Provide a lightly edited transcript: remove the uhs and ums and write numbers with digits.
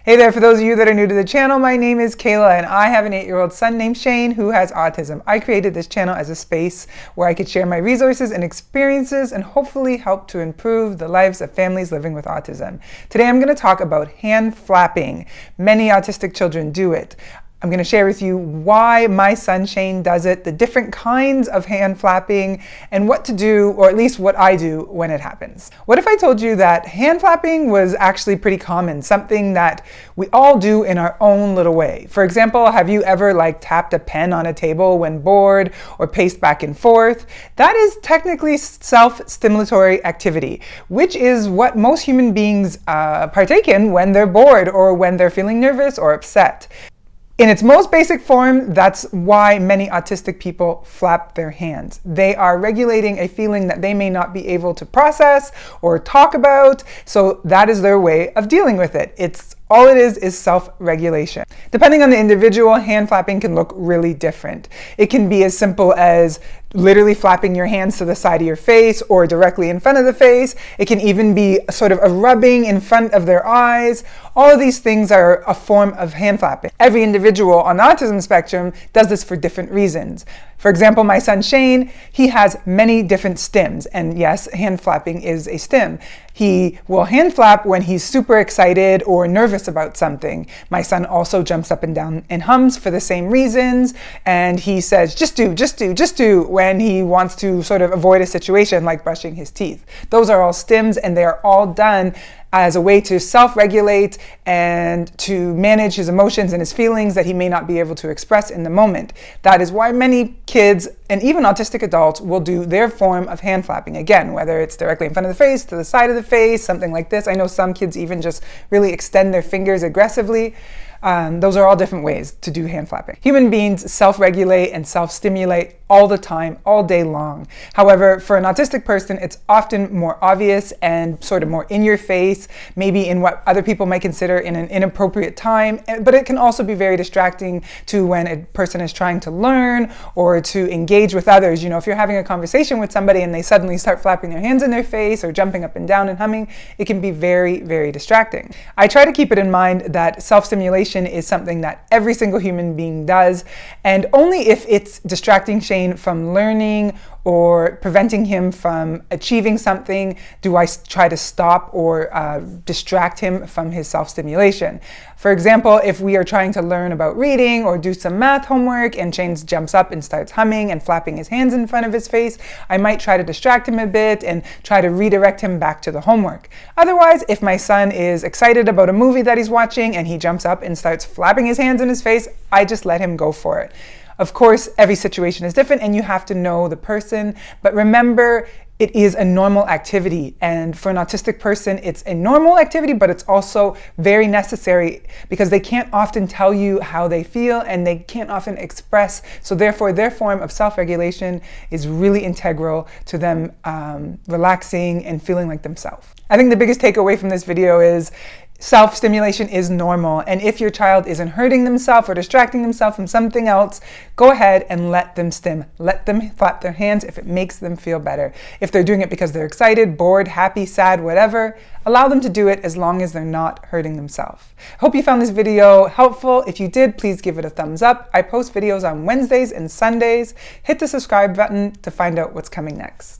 Hey there, for those of you that are new to the channel, my name is Kayla and I have an 8-year-old son named Shane who has autism. I created this channel as a space where I could share my resources and experiences and hopefully help to improve the lives of families living with autism. Today I'm going to talk about hand flapping. Many autistic children do it. I'm going to share with you why my son Shane does it, the different kinds of hand flapping, and what to do, or at least what I do when it happens. What if I told you that hand flapping was actually pretty common, something that we all do in our own little way? For example, have you ever tapped a pen on a table when bored or paced back and forth? That is technically self-stimulatory activity, which is what most human beings partake in when they're bored or when they're feeling nervous or upset. In its most basic form, that's why many autistic people flap their hands. They are regulating a feeling that they may not be able to process or talk about, so that is their way of dealing with it. All it is self-regulation. Depending on the individual, hand flapping can look really different. It can be as simple as literally flapping your hands to the side of your face or directly in front of the face. It can even be sort of a rubbing in front of their eyes. All of these things are a form of hand flapping. Every individual on the autism spectrum does this for different reasons. For example, my son Shane, he has many different stims, and yes, hand flapping is a stim. He will hand flap when he's super excited or nervous about something. My son also jumps up and down and hums for the same reasons, and he says, just do, when he wants to sort of avoid a situation like brushing his teeth. Those are all stims, and they are all done as a way to self-regulate and to manage his emotions and his feelings that he may not be able to express in the moment. That is why many kids and even autistic adults will do their form of hand flapping. Again, whether it's directly in front of the face, to the side of the face, something like this. I know some kids even just really extend their fingers aggressively. Those are all different ways to do hand flapping. Human beings self-regulate and self-stimulate all the time, all day long. However, for an autistic person, it's often more obvious and sort of more in your face, maybe in what other people might consider in an inappropriate time, but it can also be very distracting to when a person is trying to learn or to engage with others. You know, if you're having a conversation with somebody and they suddenly start flapping their hands in their face or jumping up and down and humming, it can be very, very distracting. I try to keep it in mind that self-stimulation is something that every single human being does, and only if it's distracting Shane from learning or preventing him from achieving something do I try to stop or distract him from his self-stimulation. For example, if we are trying to learn about reading or do some math homework and Shane jumps up and starts humming and flapping his hands in front of his face, I might try to distract him a bit and try to redirect him back to the homework. Otherwise, if my son is excited about a movie that he's watching and he jumps up and starts flapping his hands in his face, I just let him go for it. Of course, every situation is different and you have to know the person, but remember, it is a normal activity, and for an autistic person, it's a normal activity, but it's also very necessary because they can't often tell you how they feel and they can't often express, so therefore their form of self-regulation is really integral to them relaxing and feeling like themselves. I think the biggest takeaway from this video is self-stimulation is normal, and if your child isn't hurting themselves or distracting themselves from something else, go ahead and let them stim. Let them flap their hands if it makes them feel better. If they're doing it because they're excited, bored, happy, sad, whatever, allow them to do it as long as they're not hurting themselves. Hope you found this video helpful. If you did, please give it a thumbs up. I post videos on Wednesdays and Sundays. Hit the subscribe button to find out what's coming next.